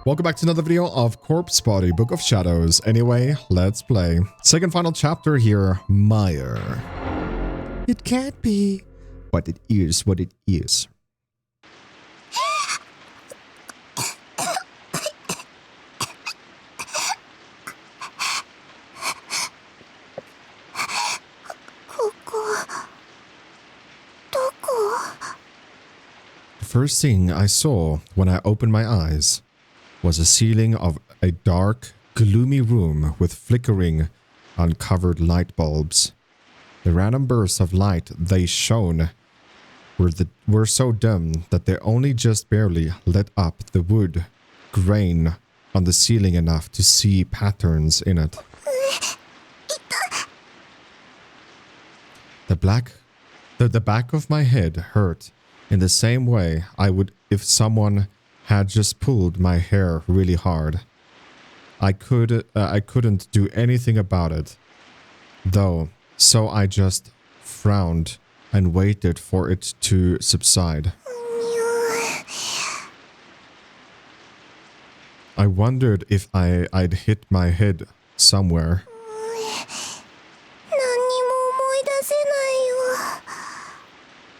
Welcome back to another video of Corpse Body Book of Shadows. Anyway, let's play. Second final chapter here, Meyer. It can't be, but it is what it is. The first thing I saw when I opened my eyes was a ceiling of a dark, gloomy room with flickering, uncovered light bulbs. The random bursts of light they shone were so dim that they only just barely lit up the wood grain on the ceiling enough to see patterns in it. The back of my head hurt in the same way I would if someone had just pulled my hair really hard. I couldn't do anything about it, though, so I just frowned and waited for it to subside. I wondered if I'd hit my head somewhere.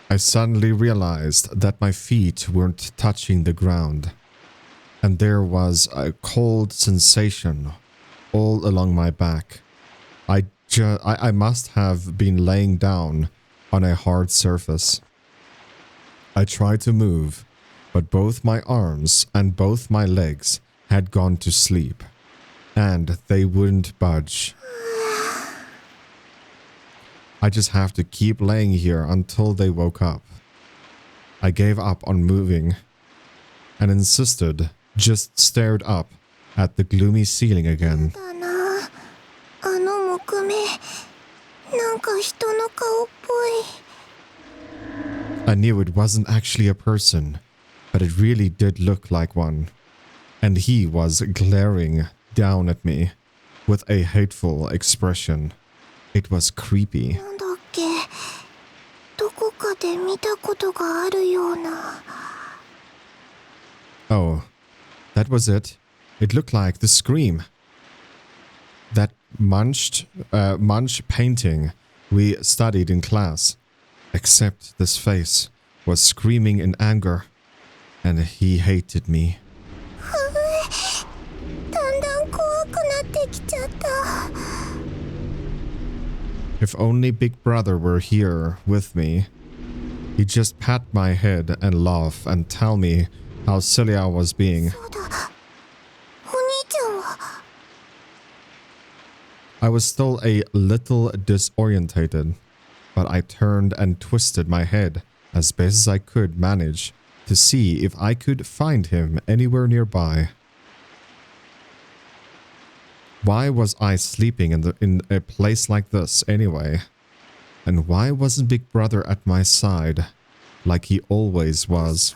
I suddenly realized that my feet weren't touching the ground, and there was a cold sensation all along my back. I must have been laying down on a hard surface. I tried to move, but both my arms and both my legs had gone to sleep, and they wouldn't budge. I just have to keep laying here until they woke up. I gave up on moving and insisted, just stared up at the gloomy ceiling again. I knew it wasn't actually a person, but it really did look like one. And he was glaring down at me with a hateful expression. It was creepy. Oh, that was it. It looked like the Scream. That Munch painting we studied in class. Except this face was screaming in anger, and he hated me. If only Big Brother were here with me, he'd just pat my head and laugh and tell me how silly I was being. I was still a little disorientated, but I turned and twisted my head as best as I could manage to see if I could find him anywhere nearby. Why was I sleeping in a place like this anyway? And why wasn't Big Brother at my side like he always was?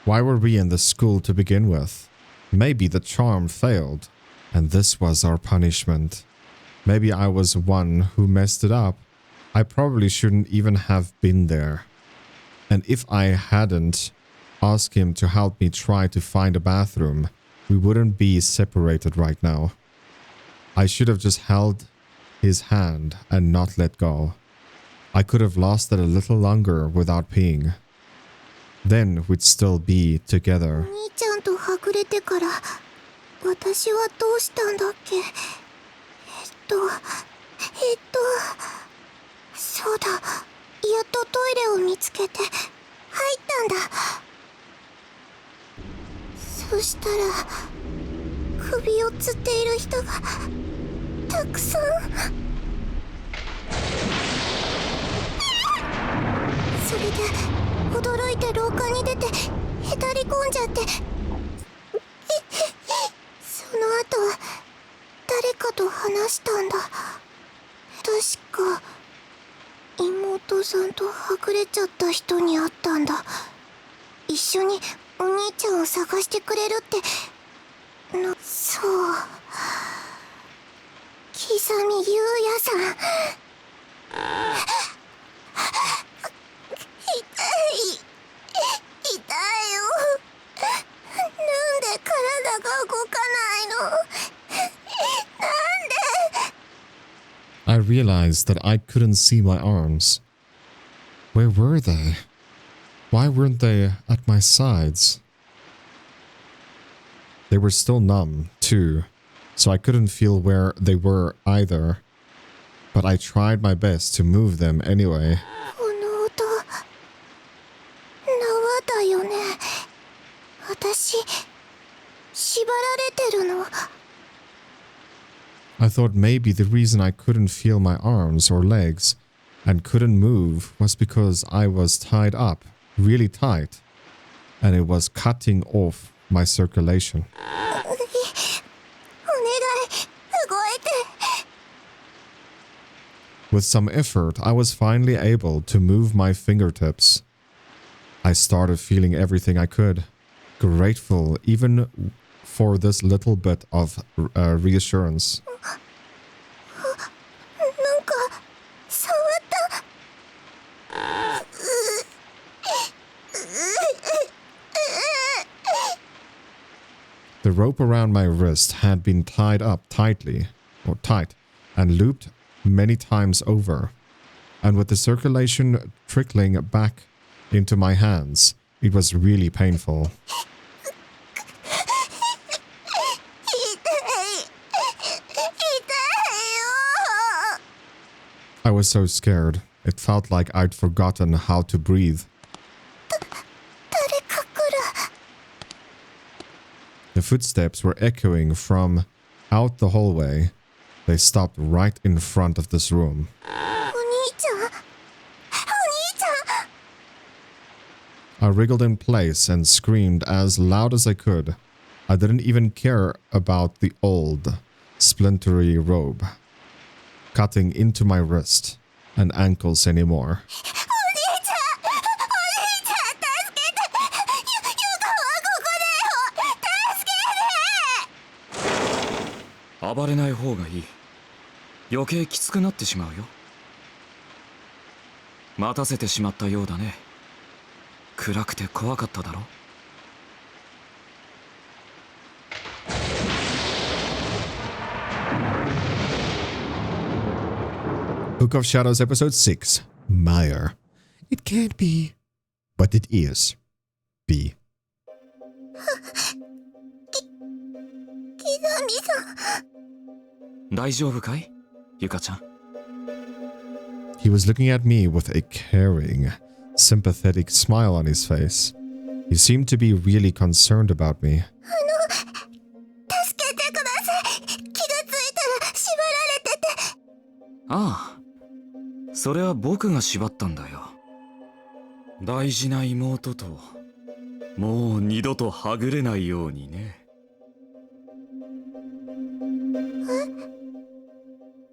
Why were we in this school to begin with? Maybe the charm failed, and this was our punishment. Maybe I was one who messed it up. I probably shouldn't even have been there. And if I hadn't asked him to help me try to find a bathroom, we wouldn't be separated right now. I should have just held his hand and not let go. I could have lasted a little longer without peeing. Then we'd still be together. 話したんだ。確か妹さんとはぐれちゃった人に会ったんだ。一緒にお兄ちゃんを探してくれるってそう、刻みゆうやさん。痛いよ。なんで体が動かないの。I realized that I couldn't see my arms. Where were they? Why weren't they at my sides? They were still numb, too, so I couldn't feel where they were either. But I tried my best to move them anyway. この音、縄だよね。私、縛られてるの。I thought maybe the reason I couldn't feel my arms or legs and couldn't move was because I was tied up really tight and it was cutting off my circulation. お願い、動いて。With some effort, I was finally able to move my fingertips. I started feeling everything I could, grateful even for this little bit of reassurance. なんか、触った。The rope around my wrist had been tied up tightly, or tight, and looped many times over. And with the circulation trickling back into my hands, it was really painful. I was so scared. It felt like I'd forgotten how to breathe. The footsteps were echoing from out the hallway. They stopped right in front of this room. I wriggled in place and screamed as loud as I could. I didn't even care about the old, splintery robe cutting into my wrist and ankles anymore. 暴れない方がいい。余計きつくなってしまうよ。待たせてしまったようだね。暗くて怖かっただろ。Book of Shadows Episode 6, Meyer. It can't be, but it is. B. 大丈夫かい、ゆかちゃん。He was looking at me with a caring, sympathetic smile on his face. He seemed to be really concerned about me. 助けてください。気がついたら縛られてて。ああ、それは僕が縛ったんだよ。大事な妹ともう二度とはぐれないようにね。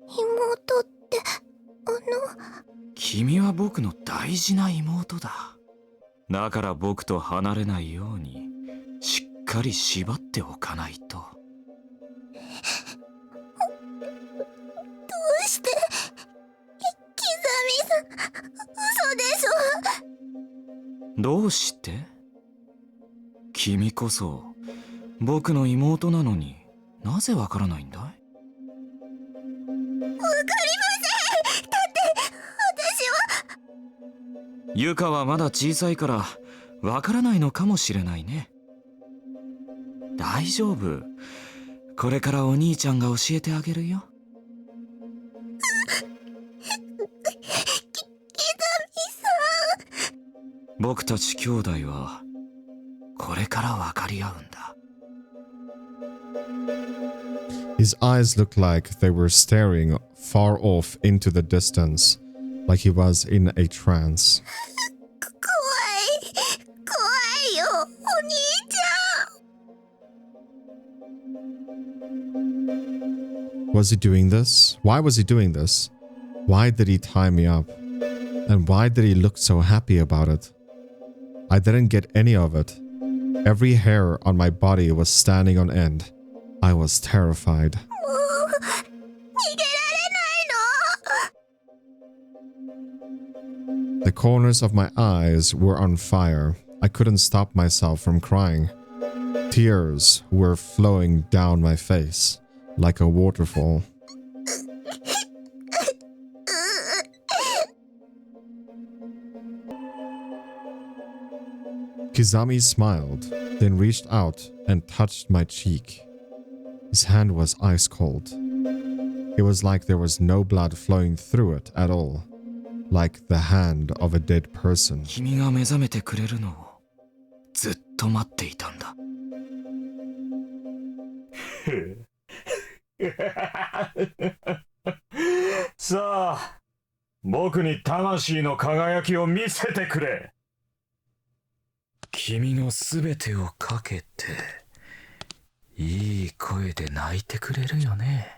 妹って君は僕の大事な妹だ。だから僕と離れないようにしっかり縛っておかないと。どうしてキザミさん、嘘でしょ。どうして？君こそ僕の妹なのになぜわからないんだい？わかりません。だって私は。ゆかはまだ小さいからわからないのかもしれないね。大丈夫。これからお兄ちゃんが教えてあげるよ。僕たち兄弟はこれから分かり合うんだ。His eyes looked like they were staring far off into the distance, like he was in a trance. 怖いよ、お兄ちゃん。Was he doing this? Why was he doing this? Why did he tie me up? And why did he look so happy about it? I didn't get any of it. Every hair on my body was standing on end. I was terrified. もう逃げられないの。 The corners of my eyes were on fire. I couldn't stop myself from crying. Tears were flowing down my face like a waterfall. Kizami smiled, then reached out and touched my cheek. His hand was ice cold. It was like there was no blood flowing through it at all, like the hand of a dead person. 君が目覚めてくれるのをずっと待っていたんだ。さあ、僕に魂の輝きを見せてくれ。君のすべてをかけて、いい声で泣いてくれるよね。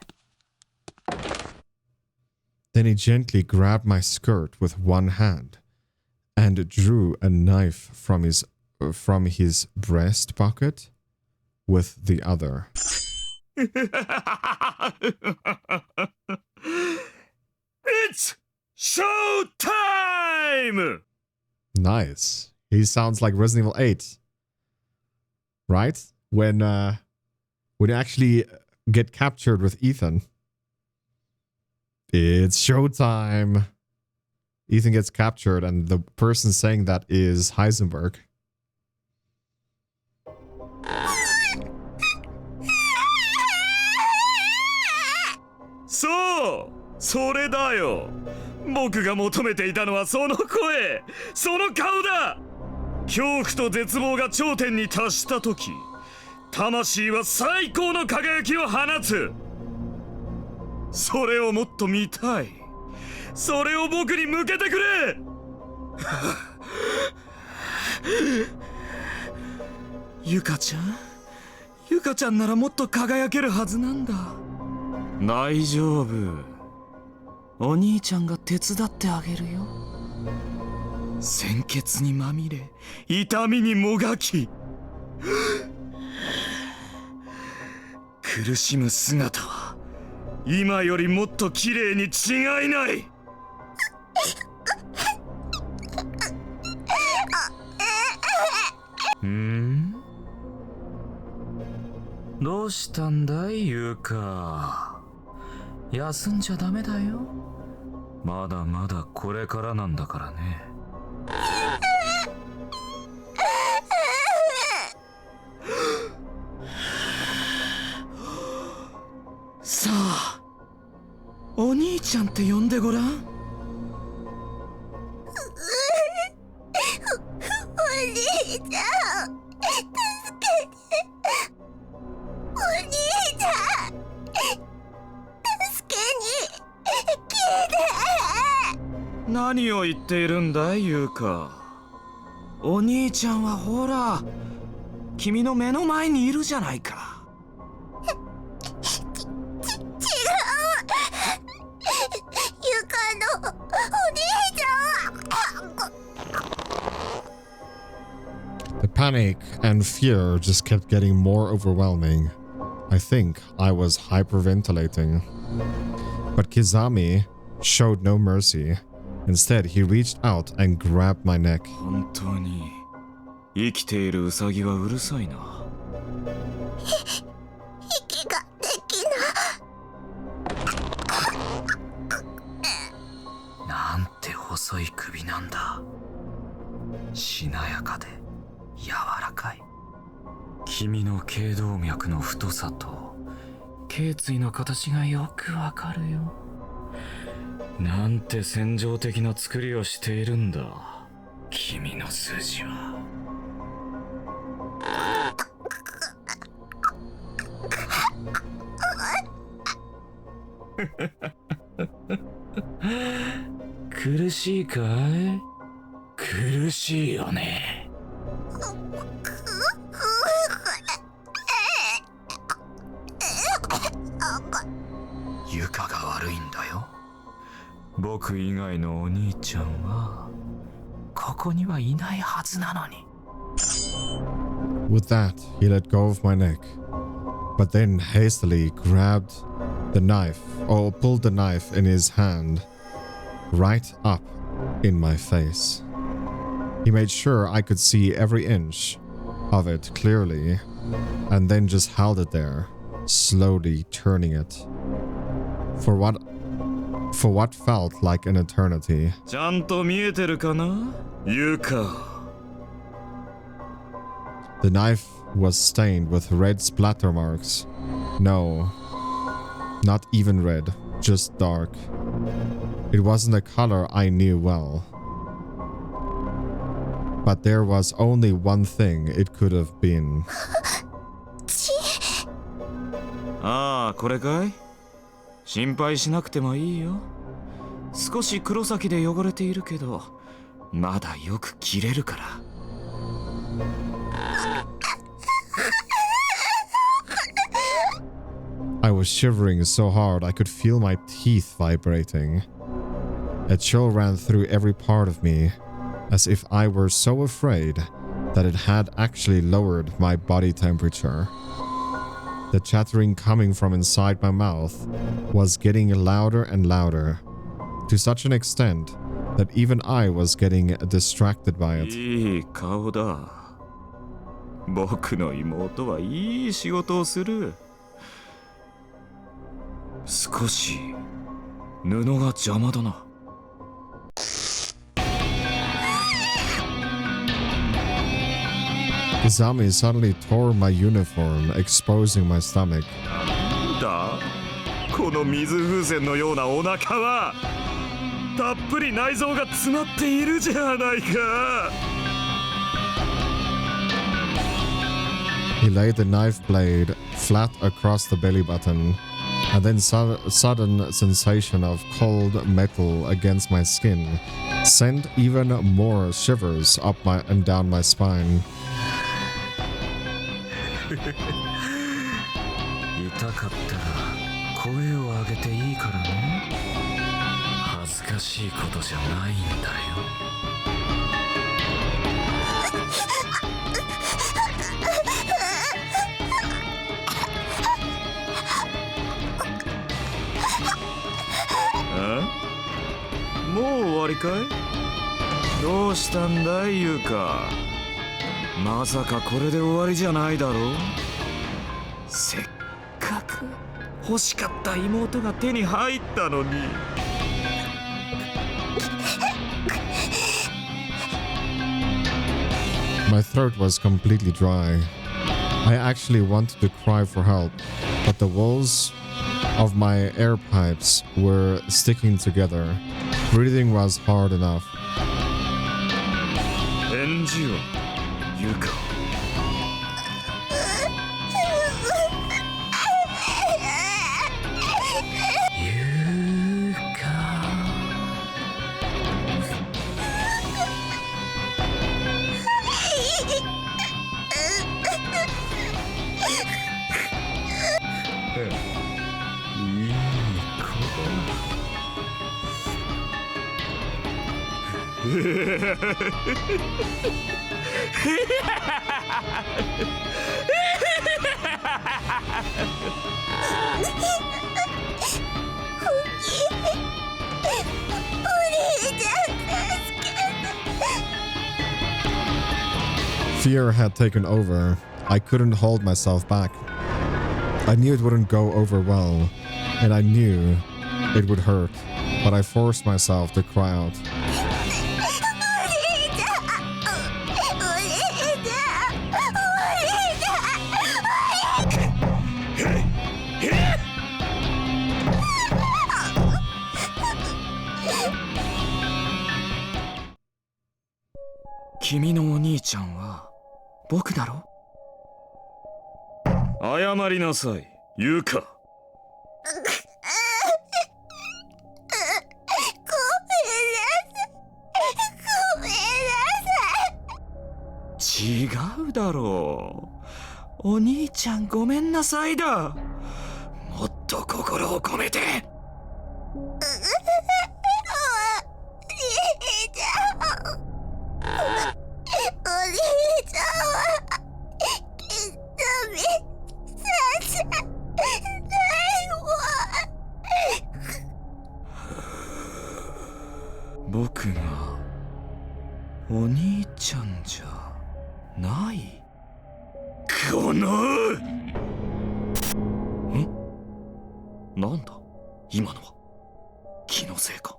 Then he gently grabbed my skirt with one hand and drew a knife from his breast pocket with the other. It's show time! Nice. He sounds like Resident Evil 8. Right? When you actually get captured with Ethan. It's showtime. Ethan gets captured and the person saying that is Heisenberg. So, それだよ。僕が求めていたのはその声、その顔だ。恐怖と絶望が頂点に達したとき、魂は最高の輝きを放つ。それをもっと見たい。それを僕に向けてくれ。ゆかちゃんならもっと輝けるはずなんだ。大丈夫。お兄ちゃんが手伝ってあげるよ。鮮血にまみれ、痛みにもがき、苦しむ姿は今よりもっと綺麗に違いない。どうしたんだい、ゆうか。休んじゃダメだよ。まだまだこれからなんだからね。さあ、お兄ちゃんって呼んでごらん。お兄ちゃん、助けて。お兄ちゃん、助けに来て。何を言っているんだい、ゆうか。お兄ちゃんはほら、君の目の前にいるじゃないか。ゆかのお兄ちゃん。The panic and fear just kept getting more overwhelming. I think I was hyperventilating. But Kizami showed no mercy. Instead, he reached out and grabbed my neck. 本当に生きているウサギはうるさいな。息ができな。なんて細い首なんだ。しなやかで柔らかい。君の頸動脈の太さと頸椎の形がよくわかるよ。なんて戦場的な作りをしているんだ、君の筋は。苦しいかい？苦しいよね。悪いんだよ。僕以外のお兄ちゃんはここにはいないはずなのに。 With that, he let go of my neck, but then hastily grabbed the knife, or pulled the knife in his hand, right up in my face. He made sure I could see every inch of it clearly, and then just held it there, slowly turning it. For what felt like an eternity. ちゃんと見えてるかな、ユカ。The knife was stained with red splatter marks. No, not even red, just dark. It wasn't a color I knew well. But there was only one thing it could have been. ああ、これかい？心配しなくてもいいよ。少し黒崎で汚れているけど、まだよく切れるから。I was shivering so hard I could feel my teeth vibrating. A chill ran through every part of me, as if I were so afraid that it had actually lowered my body temperature. The chattering coming from inside my mouth was getting louder and louder, to such an extent that even I was getting distracted by it. いい顔だ。僕の妹はいい仕事をする。少し布が邪魔だな。Izami suddenly tore my uniform, exposing my stomach. なんだこの水風船のようなお腹は。たっぷり内臓が詰まっているじゃないか。He laid the knife blade flat across the belly button, and then sudden sensation of cold metal against my skin sent even more shivers up and down my spine. 痛かったら声を上げていいからね。恥ずかしいことじゃないんだよ。もう終わりかい？どうしたんだい、ユカ。まさかこれで終わりじゃないだろう。せっかく欲しかった妹が手に入ったのに。My throat was completely dry. I actually wanted to cry for help, but the walls of my air pipes were sticking together. Breathing was hard enough. 返事を、ユカ。Fear had taken over. I couldn't hold myself back. I knew it wouldn't go over well, and I knew it would hurt, but I forced myself to cry out. Kimiのお兄ちゃんは僕だろ？謝りなさい、ユカ。違うだろう。お兄ちゃんごめんなさいだ。もっと心を込めて。僕がお兄ちゃんじゃない。このなんだ今のは。気のせいか。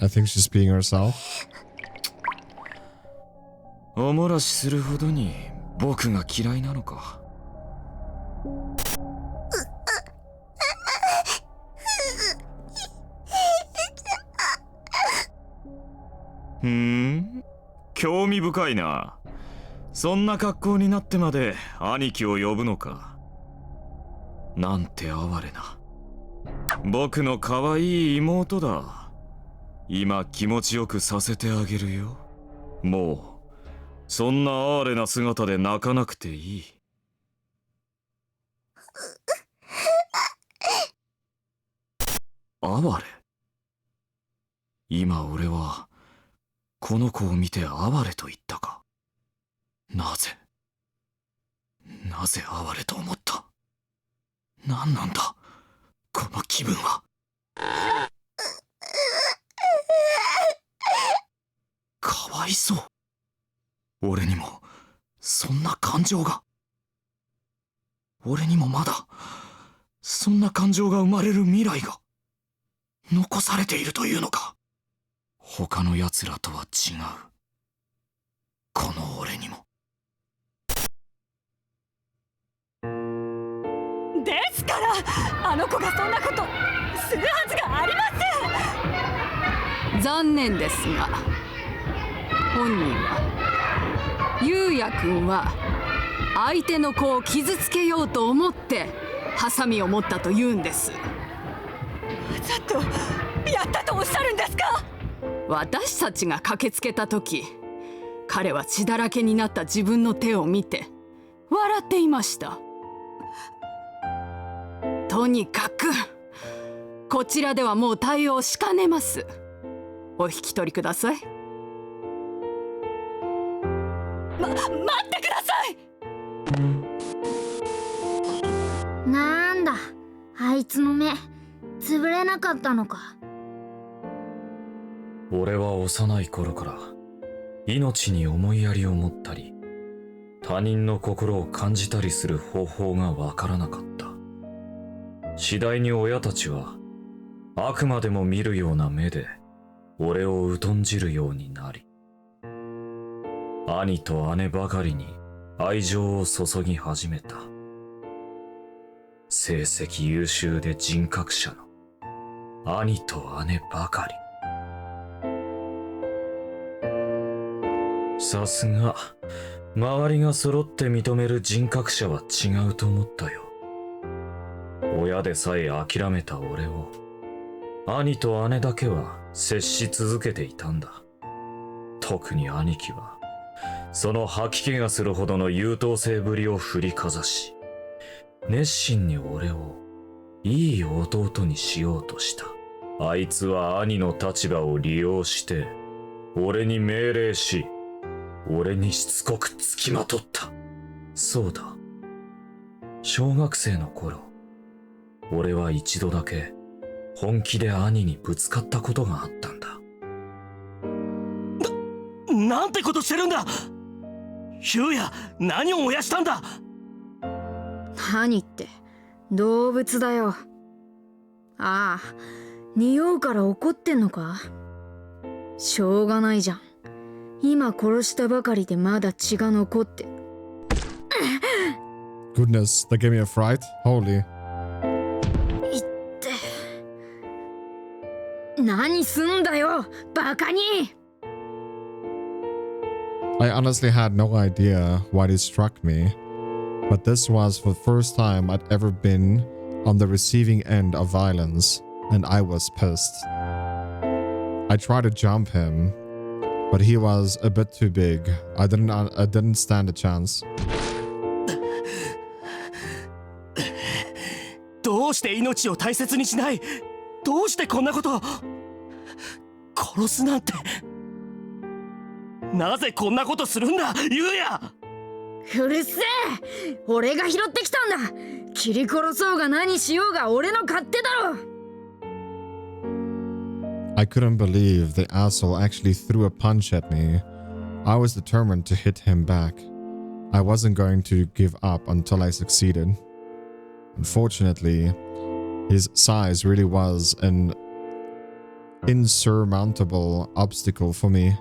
I think she's being herself. おもらしするほどに僕が嫌いなのか。興味深いな。そんな格好になってまで兄貴を呼ぶのか。なんて哀れな。僕の可愛い妹だ。今気持ちよくさせてあげるよ。もうそんな哀れな姿で泣かなくていい。哀れ。今俺はこの子を見て哀れと言ったか。なぜ哀れと思った。何なんだこの気分は。かわいそう。俺にもそんな感情が。俺にもまだそんな感情が生まれる未来が残されているというのか。他の奴らとは違う。この俺にも。ですからあの子がそんなことするはずがありません。残念ですが本人はゆうやくんは相手の子を傷つけようと思ってハサミを持ったと言うんです。わざとやったとおっしゃるんですか。私たちが駆けつけた時、彼は血だらけになった自分の手を見て笑っていました。とにかくこちらではもう対応しかねます。お引き取りください。待ってください。なんだ、あいつの目潰れなかったのか。俺は幼い頃から命に思いやりを持ったり他人の心を感じたりする方法がわからなかった。次第に親たちはあくまでも見るような目で俺を疎んじるようになり、兄と姉ばかりに愛情を注ぎ始めた。成績優秀で人格者の兄と姉ばかり。さすが周りが揃って認める人格者は違うと思ったよ。親でさえ諦めた俺を兄と姉だけは接し続けていたんだ。特に兄貴はその吐き気がするほどの優等生ぶりを振りかざし、熱心に俺をいい弟にしようとした。あいつは兄の立場を利用して俺に命令し、俺にしつこくつきまとった。そうだ、小学生の頃俺は一度だけ本気で兄にぶつかったことがあったんだ。なんてことしてるんだ。ヒューヤ、何を燃やしたんだ。何って動物だよ。ああ、匂うから怒ってんのか。しょうがないじゃん。今殺したばかりでまだ血が残って。Goodness, that gave me a fright. Holy. 何すんだよ、バカに。I honestly had no idea why they struck me, but this was the first time I'd ever been on the receiving end of violence, and I was pissed. I tried to jump him, but he was a bit too big. I didn't stand a chance. どうして命を大切にしない。どうしてこんなことを。殺すなんて。なぜこんなことするんだ、ユウヤ。うるせえ、俺が拾ってきたんだ。切り殺そうが何しようが俺の勝手だろ。 I couldn't believe the asshole actually threw a punch at me. I was determined to hit him back. I wasn't going to give up until I succeeded. Unfortunately, his size really was an insurmountable obstacle for me.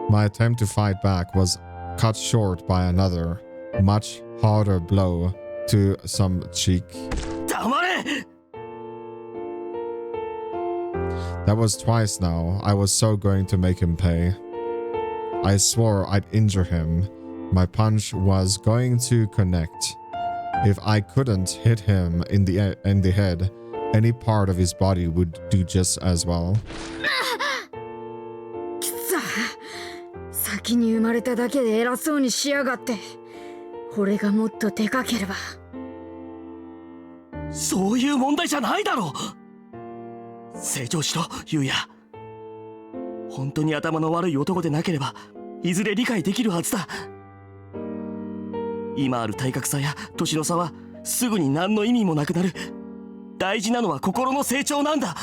My attempt to fight back was cut short by another, much harder blow to some cheek. 黙れ。 That was twice now. I was so going to make him pay. I swore I'd injure him. My punch was going to connect. If I couldn't hit him in the head, any part of his body would do just as well. くそ、先に生まれただけで偉そうにしやがって。俺がもっとでかければ。そういう問題じゃないだろう。成長しろ、ユウヤ。本当に頭の悪い男でなければいずれ理解できるはずだ。今ある体格差や年の差はすぐに何の意味もなくなる。大事なのは心の成長なんだ。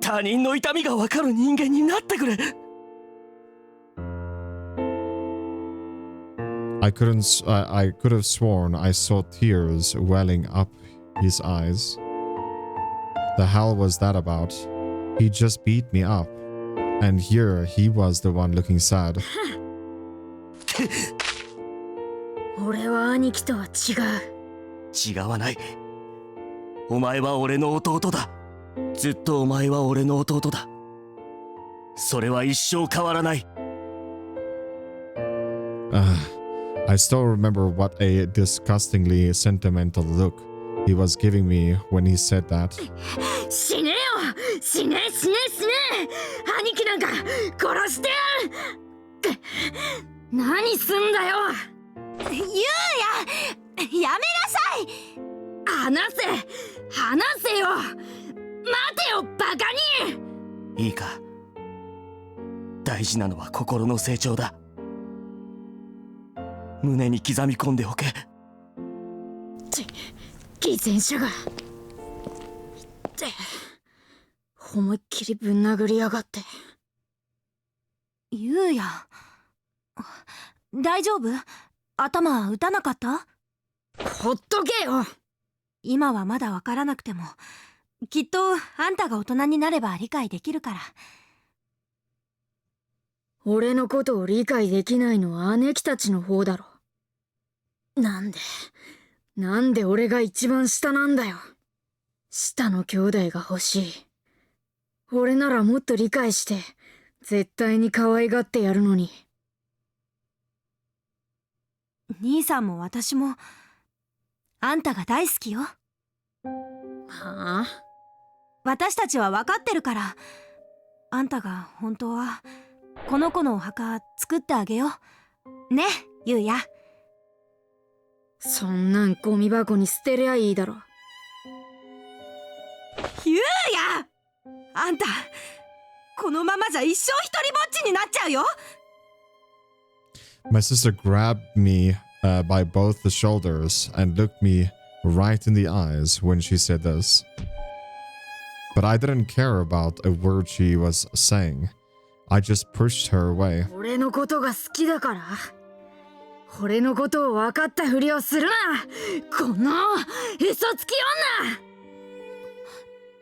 他人の痛みが分かる人間になってくれ。I could have sworn I saw tears welling up his eyes. The hell was that about? He just beat me up. And here he was the one looking sad. 俺は兄貴とは違う。違わない。お前は俺の弟だ。ずっとお前は俺の弟だ。それは一生変わらない。I still remember what a disgustingly sentimental look he was giving me when he said that. 死ねよ、死ね死ね死ね。兄貴なんか殺してやる。何すんだよ。ゆうや、やめなさい。話せよ。待てよバカに。いいか、大事なのは心の成長だ。胸に刻み込んでおけ。偽善者が思いっきりぶん殴りやがって。ゆうや、大丈夫？頭打たなかった？ほっとけよ。今はまだわからなくても、きっとあんたが大人になれば理解できるから。俺のことを理解できないのは姉貴たちの方だろ。なんで俺が一番下なんだよ。下の兄弟が欲しい。俺ならもっと理解して絶対に可愛がってやるのに。兄さんも私もあんたが大好きよ。はあ？私たちは分かってるから。あんたが本当はこの子のお墓作ってあげようね、ゆうや。そんなんゴミ箱に捨てりゃいいだろ。ゆうや、あんたこのままじゃ一生一人ぼっちになっちゃうよ。 My sister grabbed me by both the shoulders and looked me right in the eyes when she said this. But I didn't care about a word she was saying. I just pushed her away. 俺のことが好きだから俺のことを分かったふりをするな、この嘘つき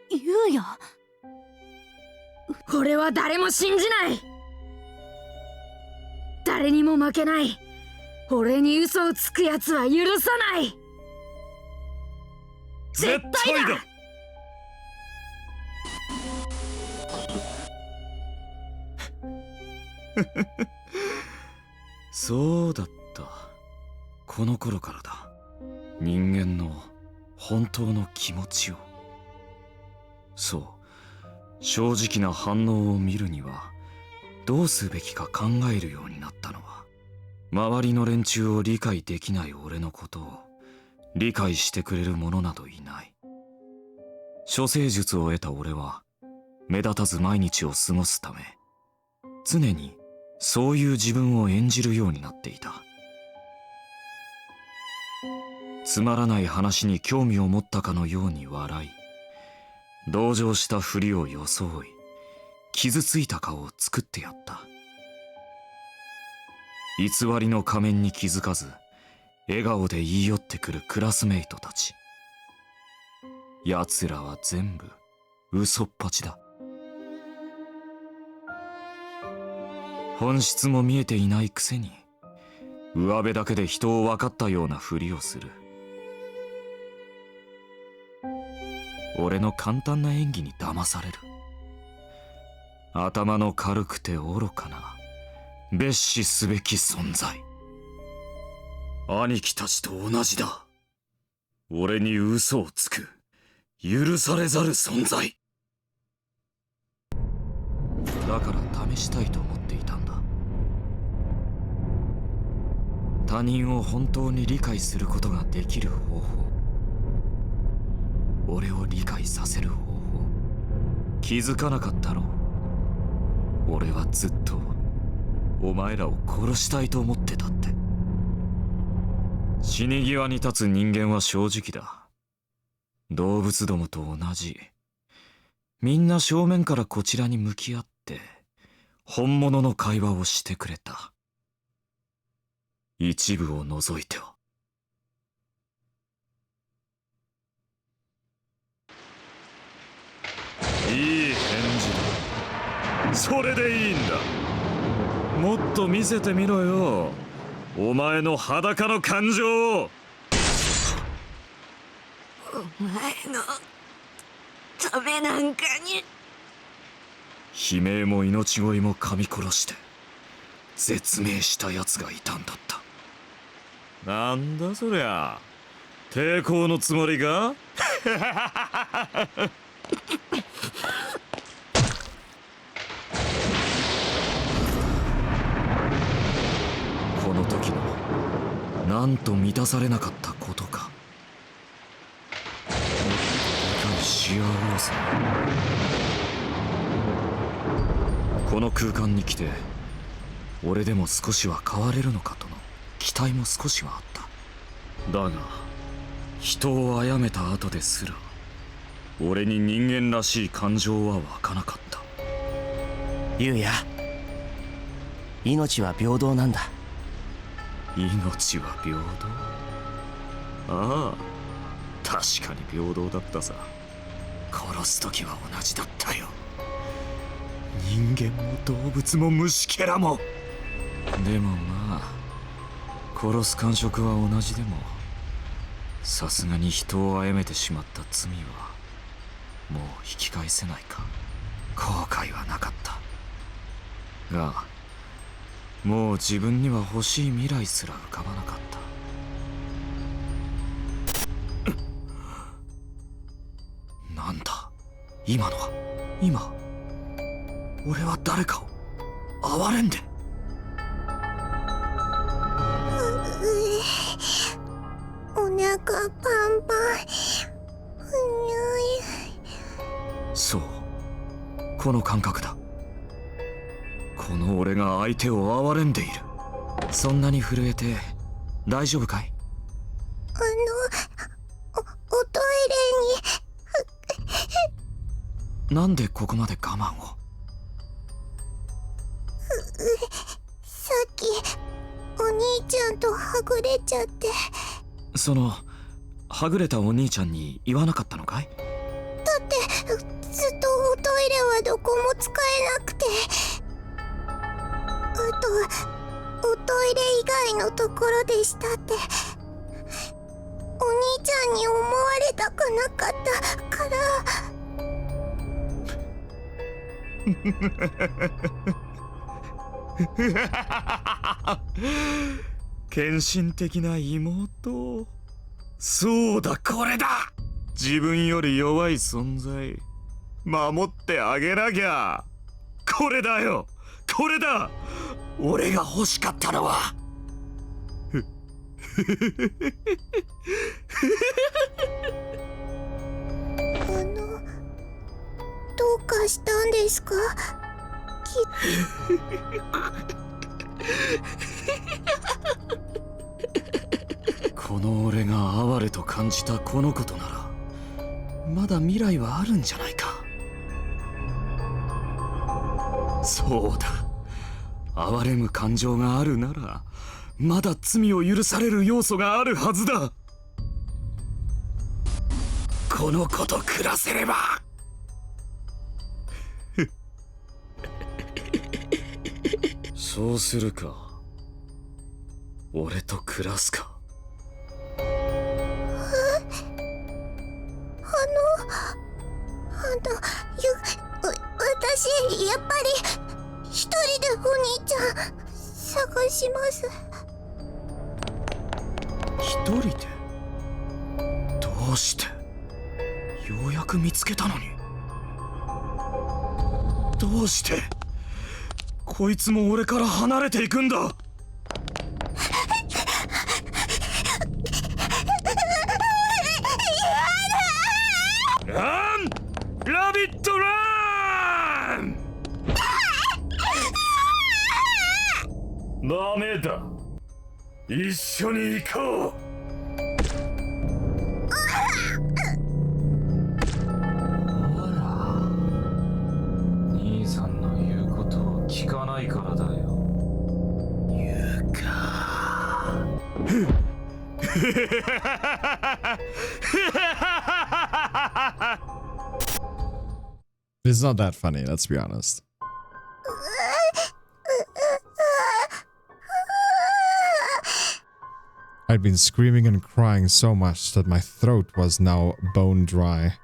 ゆうや、女。俺は誰も信じない。誰にも負けない。俺に嘘をつくやつは許さない。絶対だ。そうだった。この頃からだ。人間の本当の気持ちを。そう、正直な反応を見るにはどうすべきか考えるようになったのは、周りの連中を理解できない俺のことを理解してくれる者などいない。処世術を得た俺は目立たず毎日を過ごすため、常にそういう自分を演じるようになっていた。つまらない話に興味を持ったかのように笑い、同情したふりを装い、傷ついた顔を作ってやった。偽りの仮面に気づかず、笑顔で言い寄ってくるクラスメイトたち。奴らは全部嘘っぱちだ。本質も見えていないくせに、上辺だけで人を分かったようなふりをする。俺の簡単な演技に騙される。頭の軽くて愚かな蔑視すべき存在。兄貴たちと同じだ。俺に嘘をつく許されざる存在だから試したいと思っていたんだ。他人を本当に理解することができる方法、俺を理解させる方法、気づかなかったろう。俺はずっとお前らを殺したいと思ってたって。死に際に立つ人間は正直だ。動物どもと同じ。みんな正面からこちらに向き合って本物の会話をしてくれた。一部を除いては。いい返事だ。それでいいんだ。もっと見せてみろよ、お前の裸の感情を。お前のためなんかに。悲鳴も命乞いも噛み殺して絶命した奴がいたんだった。なんだそりゃ、抵抗のつもりか？この時のなんと満たされなかったことか。もっと理解し合おうぜ。この空間に来て俺でも少しは変われるのかとの期待も少しはあった。だが人を殺めた後ですら俺に人間らしい感情は湧かなかった。ゆうや、命は平等なんだ。命は平等？ああ、確かに平等だったさ。殺す時は同じだったよ。人間も動物も虫けらも。でもまあ殺す感触は同じでも、さすがに人を殺めてしまった罪はもう引き返せないか。後悔はなかったが、もう自分には欲しい未来すら浮かばなかった。なんだ今のは。今俺は誰かを哀れんで。お腹パンパン。そう、この感覚だ。この俺が相手を哀れんでいる。そんなに震えて大丈夫かい？おトイレに。なんでここまで我慢を？さっきお兄ちゃんとはぐれちゃって。そのはぐれたお兄ちゃんに言わなかったのかい？だってずっとおトイレはどこも使えなくて、あとおトイレ以外のところでしたって。お兄ちゃんに思われたくなかったから。献身的な妹。そうだ、これだ。自分より弱い存在守ってあげなきゃ。これだよ、これだ。俺が欲しかったのは。どうかしたんですか？この俺が哀れと感じたこのことならまだ未来はあるんじゃないか。そうだ、哀れむ感情があるならまだ罪を許される要素があるはずだ。この子と暮らせれば。そうするか。俺と暮らすか。私やっぱり一人でお兄ちゃん探します。一人で？どうして？ようやく見つけたのに。どうしてこいつも俺から離れていくんだ。ラン！ラビットラン！ダメだ。一緒に行こう。ほら、兄さんの言うことを聞かないからだよ。言うか。It's not that funny, let's be honest. I'd been screaming and crying so much that my throat was now bone dry.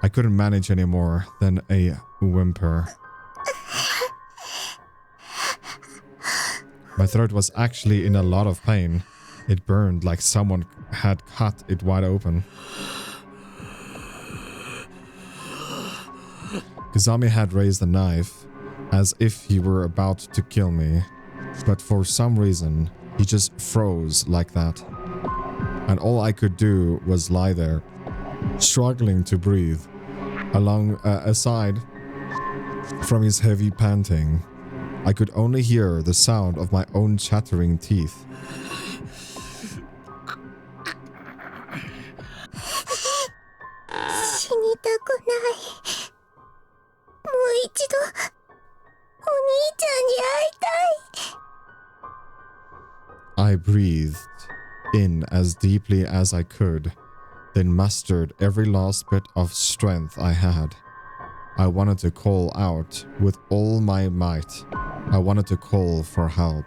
I couldn't manage any more than a whimper. My throat was actually in a lot of pain. It burned like someone had cut it wide open. Kazami had raised a knife, as if he were about to kill me, but for some reason, he just froze like that. And all I could do was lie there, struggling to breathe, aside from his heavy panting. I could only hear the sound of my own chattering teeth. I breathed in as deeply as I could, then mustered every last bit of strength I had. I wanted to call out with all my might. I wanted to call for help.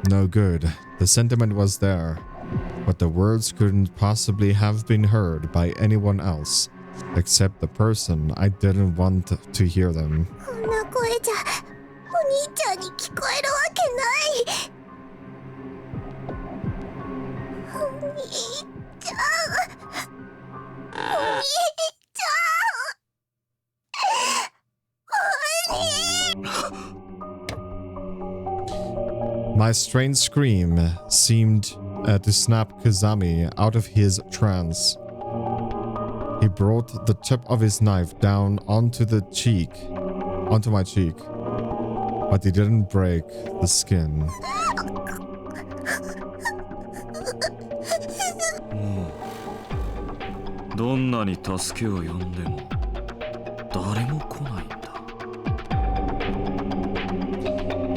No good. The sentiment was there, but the words couldn't possibly have been heard by anyone else, except the person I didn't want to hear them. My strained scream seemed to snap Kazami out of his trance. He brought the tip of his knife down onto my cheek, but he didn't break the skin. どんなに助けを呼んでも誰も来ないんだ。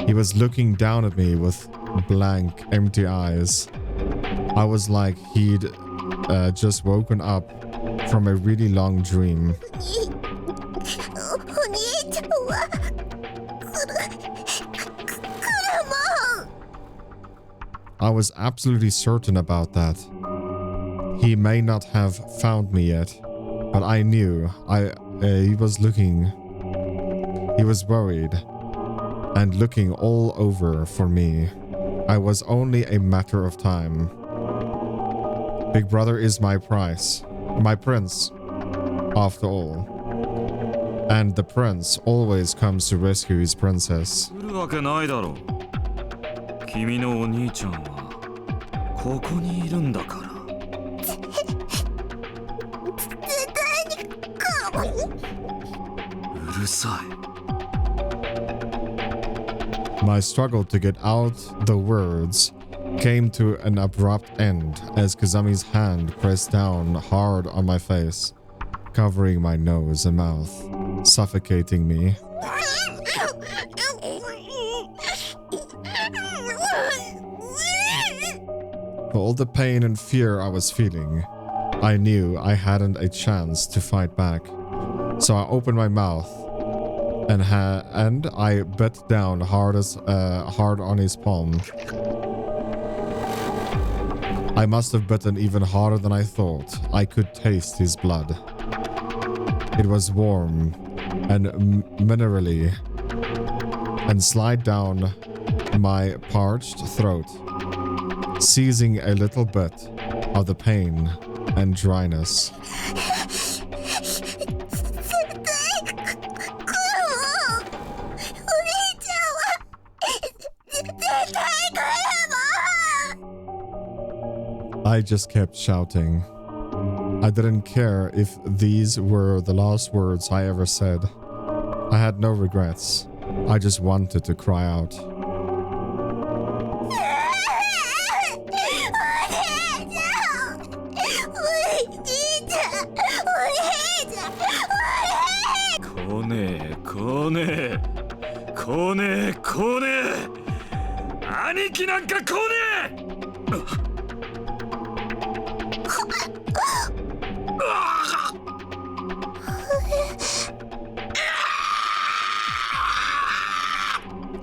He was looking down at me with blank, empty eyes. I was like he'd just woken up from a really long dream. I was absolutely certain about that. He may not have found me yet, but I knew he was looking. He was worried and looking all over for me. I was only a matter of time. Big brother is my prince, after all. And the prince always comes to rescue his princess. 来るわけないだろう。君のお兄ちゃんはここにいるんだから。うるさい。 My struggle to get out the words came to an abrupt end as Kazami's hand pressed down hard on my face, covering my nose and mouth, suffocating me. For all the pain and fear I was feeling, I knew I hadn't a chance to fight back. So I opened my mouth and I bit down hard on his palm. I must have bitten even harder than I thought. I could taste his blood. It was warm and minerally and slid down my parched throat, seizing a little bit of the pain and dryness. I just kept shouting. I didn't care if these were the last words I ever said. I had no regrets. I just wanted to cry out.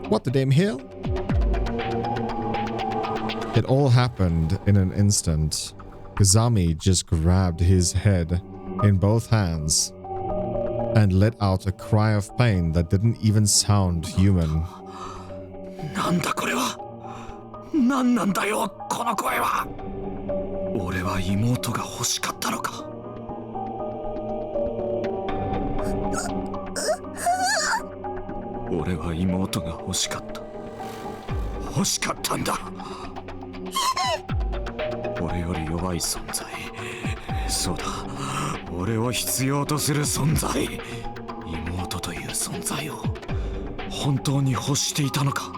What the damn hell? It all happened in an instant. Kazami just grabbed his head in both hands and let out a cry of pain that didn't even sound human. なんだこれは。何なんだよこの声は。俺は妹が欲しかったのか。俺は妹が欲しかった。欲しかったんだ。俺より弱い存在。そうだ。俺を必要とする存在。妹という存在を本当に欲していたのか。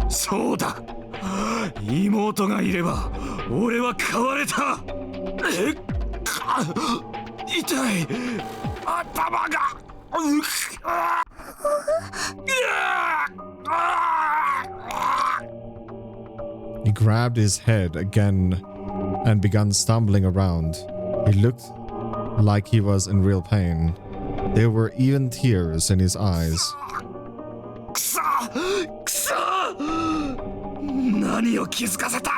そうだ。妹がいれば俺は変われた。痛い。頭が。He grabbed his head again and began stumbling around. He looked like he was in real pain. There were even tears in his eyes. くそ何を気づかせたい。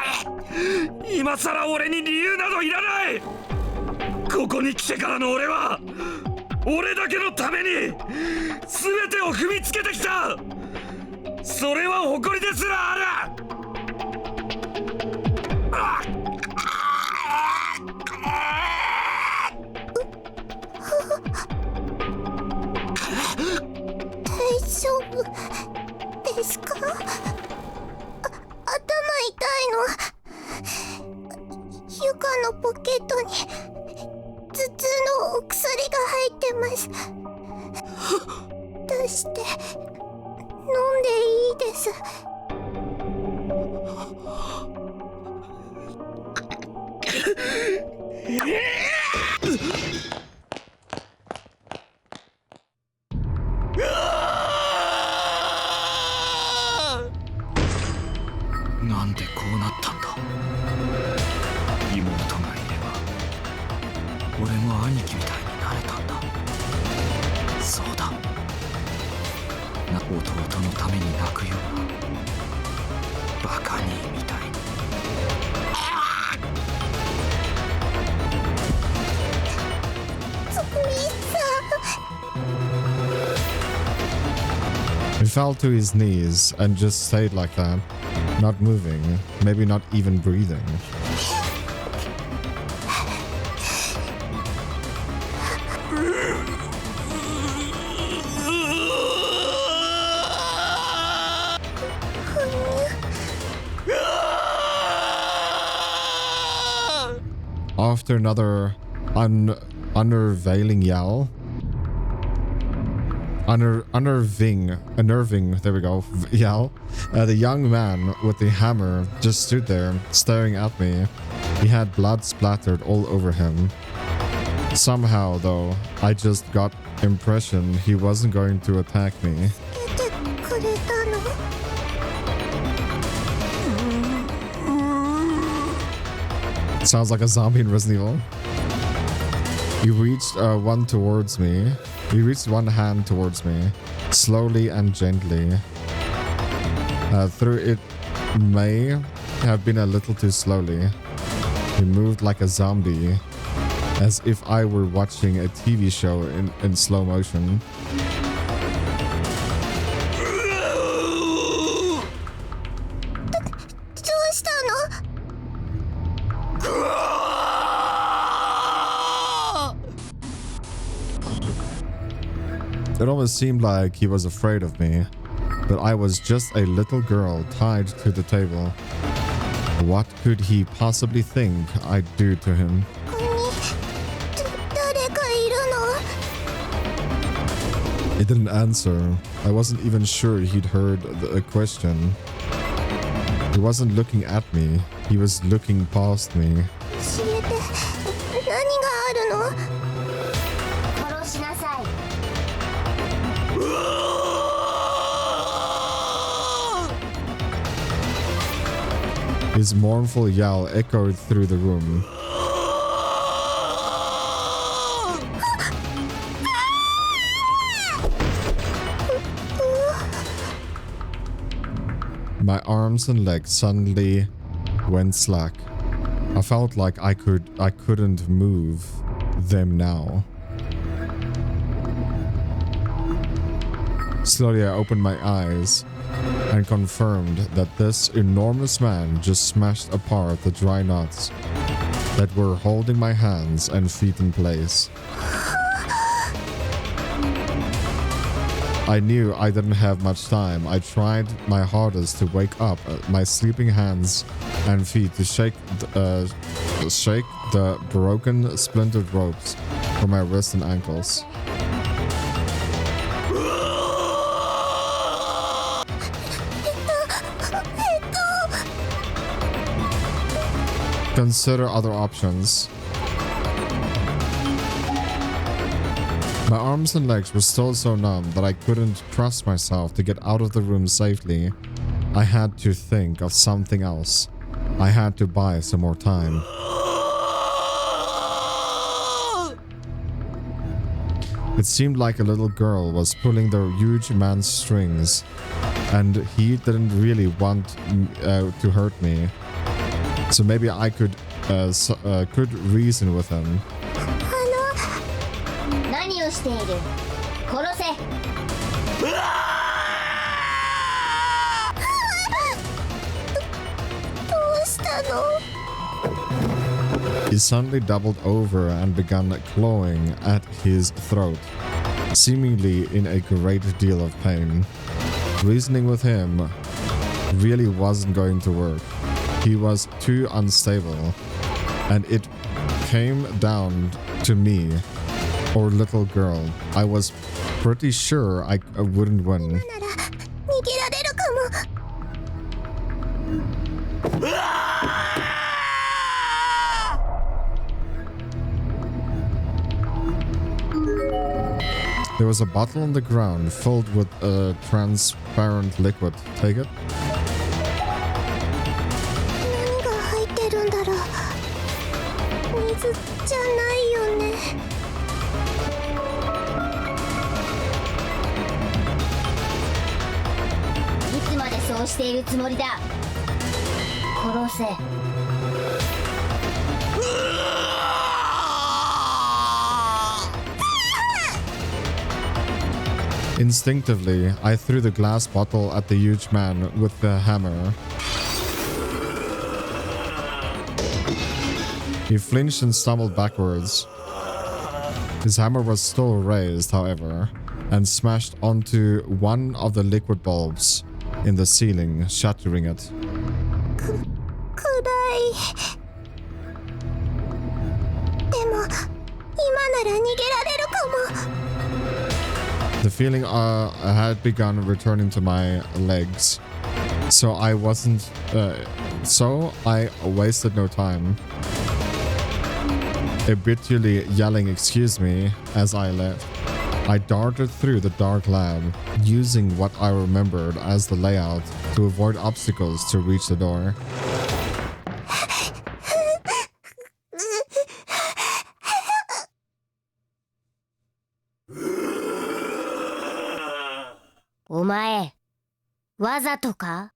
今さら俺に理由などいらない。ここに来てからの俺は俺だけのために全てを踏みつけてきた。それは誇りですらある。大丈夫ですか？頭痛いの。床のポケットに頭痛のお薬が入ってます。出して飲んでいいです。なんでこうなったんだ。妹がいれば俺も兄貴みたいになれたんだ。そうだ。弟のために泣くようなバカ兄みたいに。He fell to his knees and just stayed like that, not moving, maybe not even breathing. After another unnerving yell, unnerving, there we go, yell. The young man with the hammer just stood there, staring at me. He had blood splattered all over him. Somehow, though, I just got impression he wasn't going to attack me. Sounds like a zombie in Resident Evil. He reached one towards me. He reached one hand towards me, slowly and gently. Through it may have been a little too slowly. He moved like a zombie, as if I were watching a TV show in slow motion. It almost seemed like he was afraid of me, but I was just a little girl tied to the table. What could he possibly think I'd do to him? He didn't answer. I wasn't even sure he'd heard the question. He wasn't looking at me. He was looking past me. His mournful yell echoed through the room. My arms and legs suddenly went slack. I felt like I couldn't move them now. Slowly I opened my eyes and confirmed that this enormous man just smashed apart the dry knots that were holding my hands and feet in place. I knew I didn't have much time. I tried my hardest to wake up my sleeping hands and feet to shake the broken, splintered ropes from my wrists and ankles. Consider other options. My arms and legs were still so numb that I couldn't trust myself to get out of the room safely. I had to think of something else. I had to buy some more time. It seemed like a little girl was pulling the huge man's strings, and he didn't really want to hurt me. So maybe I could reason with him. He suddenly doubled over and began clawing at his throat, seemingly in a great deal of pain. Reasoning with him really wasn't going to work. He was too unstable, and it came down to me or little girl. I was pretty sure I wouldn't win. There was a bottle on the ground filled with a transparent liquid. Take it. Instinctively, I threw the glass bottle at the huge man with the hammer. He flinched and stumbled backwards. His hammer was still raised, however, and smashed onto one of the liquid bulbs in the ceiling, shattering it. The feeling had begun returning to my legs, so I wasn't. So I wasted no time, habitually yelling "excuse me" as I left. I darted through the dark lab, using what I remembered as the layout to avoid obstacles to reach the door. Omae, わざとか?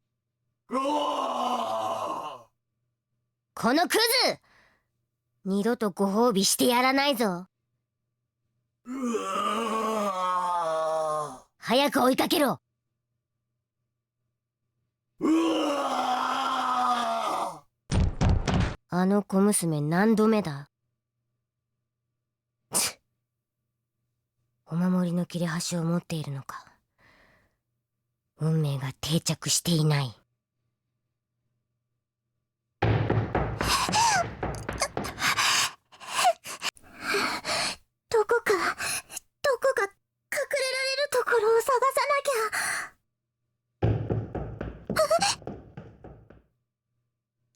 このクズ! 二度とご褒美してやらないぞ。早く追いかけろ。あの小娘何度目だ？お守りの切れ端を持っているのか。運命が定着していない。どこか隠れられるところを探さなきゃ。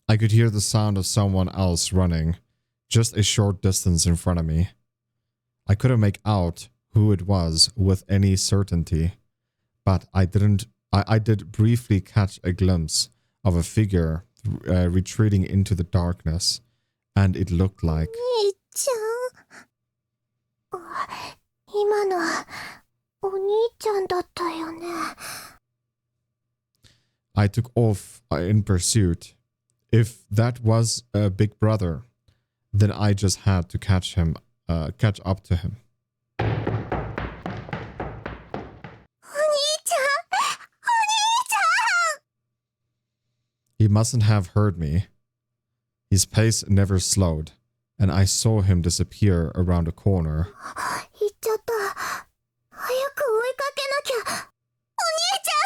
I could hear the sound of someone else running, just a short distance in front of me. I couldn't make out who it was with any certainty, but I did briefly catch a glimpse of a figure retreating into the darkness, and it looked like... 兄ちゃん。今のお兄ちゃんだったよね。I took off in pursuit. If that was a big brother, then I just had to catch up to him. お兄ちゃん。 He mustn't have heard me. His pace never slowed, and I saw him disappear around a corner. 行っちゃった。早く追いかけなきゃ。お兄ちゃん。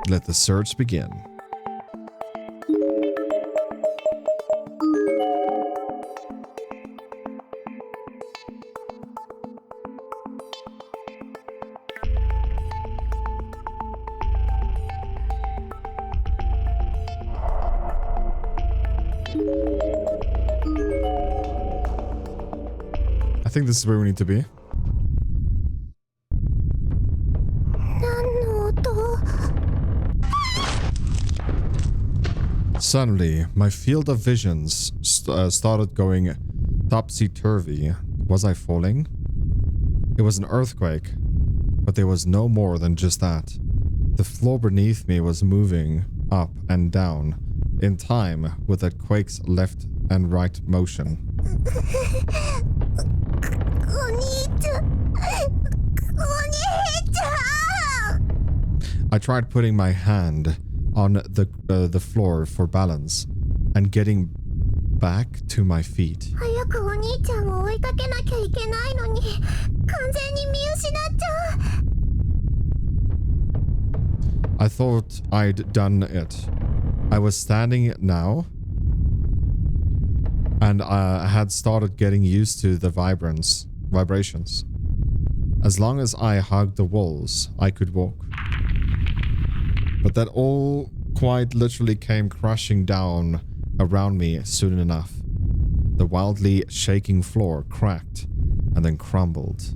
Let the search begin. I think this is where we need to be. 何の音? Suddenly, my field of visions started going topsy-turvy. Was I falling? It was an earthquake, but there was no more than just that. The floor beneath me was moving up and down in time with that quake's left and right motion. お兄ちゃん。お兄ちゃん。 I tried putting my hand on the floor for balance and getting back to my feet. 早くお兄ちゃんを追いかけなきゃいけないのに、完全に見失っちゃう。 I thought I'd done it. I was standing now, and I had started getting used to the vibrations. As long as I hugged the walls, I could walk. But that all quite literally came crashing down around me soon enough. The wildly shaking floor cracked and then crumbled,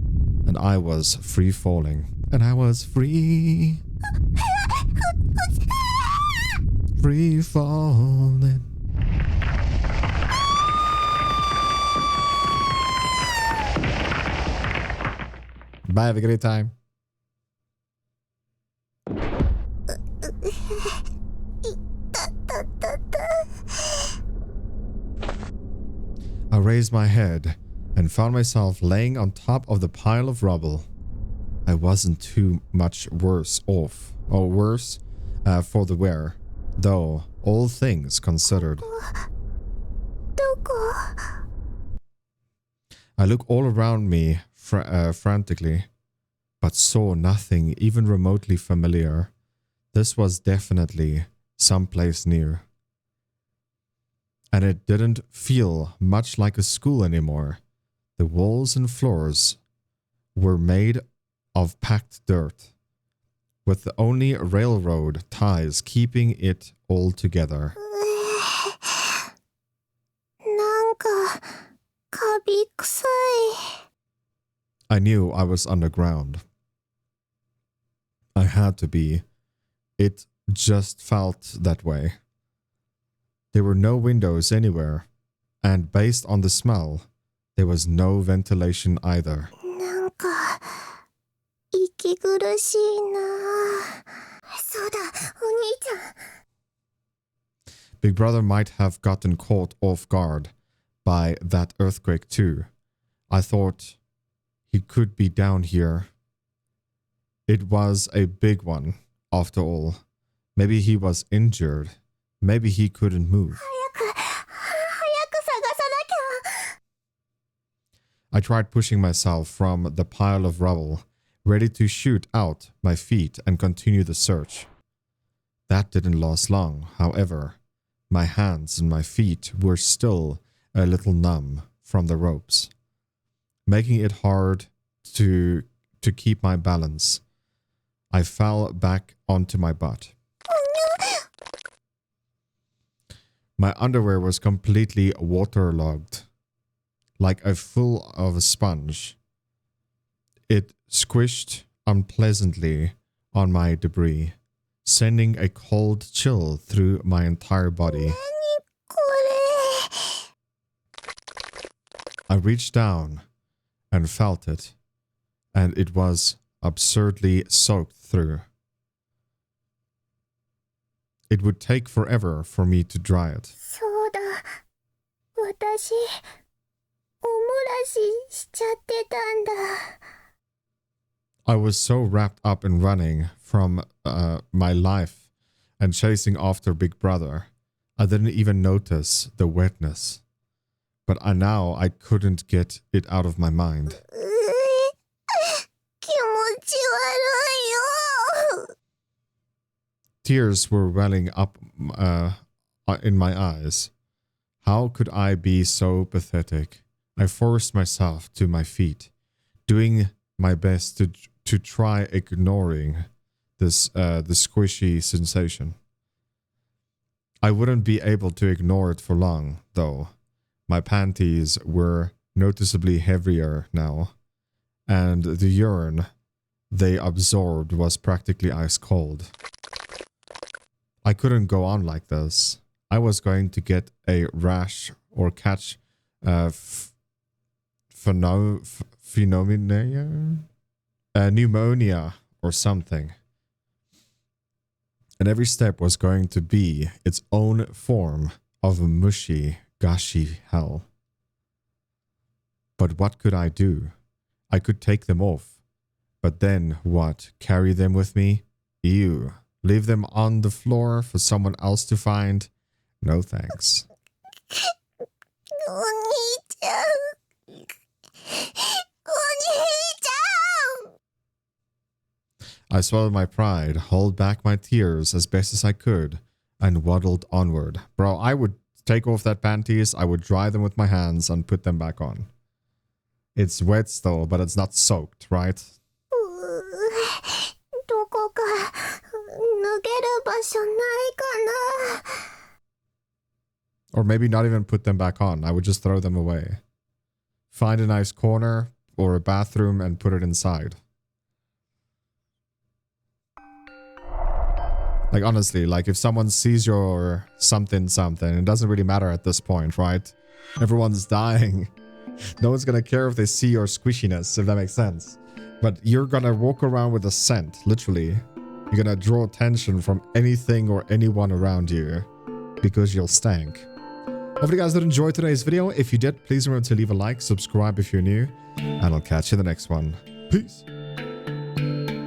and I was free falling. And I was free. Free falling. Bye, have a great time. I raised my head and found myself laying on top of the pile of rubble. I wasn't too much worse off, or worse, for the wear, though, all things considered. どこ? I looked all around me frantically, but saw nothing even remotely familiar. This was definitely someplace near. And it didn't feel much like a school anymore. The walls and floors were made of packed dirt, with only railroad ties keeping it all together. なんかカビ臭い。 I knew I was underground. I had to be. It just felt that way. There were no windows anywhere, and based on the smell, there was no ventilation either. なんか息苦しいな。そうだ、お兄ちゃん。 Big Brother might have gotten caught off guard by that earthquake too. I thought he could be down here. It was a big one, after all. Maybe he was injured. Maybe he couldn't move. 早く探さなきゃ。 I tried pushing myself from the pile of rubble, ready to shoot out my feet and continue the search. That didn't last long, however. My hands and my feet were still a little numb from the ropes, making it hard to keep my balance. I fell back onto my butt. My underwear was completely waterlogged, like full of a sponge. It squished unpleasantly on my debris, sending a cold chill through my entire body. これ。 I reached down and felt it, and it was absurdly soaked through. It would take forever for me to dry it. そうだ。私、おもらししちゃってたんだ。 I was so wrapped up in running from my life and chasing after Big Brother, I didn't even notice the wetness. But now I couldn't get it out of my mind. 気持ち悪いよ。 Tears were welling up in my eyes. How could I be so pathetic? I forced myself to my feet, doing my best to try ignoring this the squishy sensation. I wouldn't be able to ignore it for long, though. My panties were noticeably heavier now, and the urine they absorbed was practically ice cold. I couldn't go on like this. I was going to get a rash or catch pneumonia or something. And every step was going to be its own form of a mushy, gushy hell. But what could I do? I could take them off. But then what? Carry them with me? Ew. Leave them on the floor for someone else to find? No thanks. お兄ちゃん。お兄ちゃん。 I swallowed my pride, held back my tears as best as I could, and waddled onward. Bro, I would take off that panties, I would dry them with my hands and put them back on. It's wet still, but it's not soaked, right? どこか抜ける場所ないかな。 Or maybe not even put them back on. I would just throw them away. Find a nice corner or a bathroom and put it inside. Like, honestly, like if someone sees your something, it doesn't really matter at this point, right? Everyone's dying. No one's gonna care if they see your squishiness, if that makes sense. But you're gonna walk around with a scent, literally. You're gonna draw attention from anything or anyone around you because you'll stank. Hopefully you guys did enjoy today's video. If you did, please remember to leave a like, subscribe if you're new, and I'll catch you in the next one. Peace.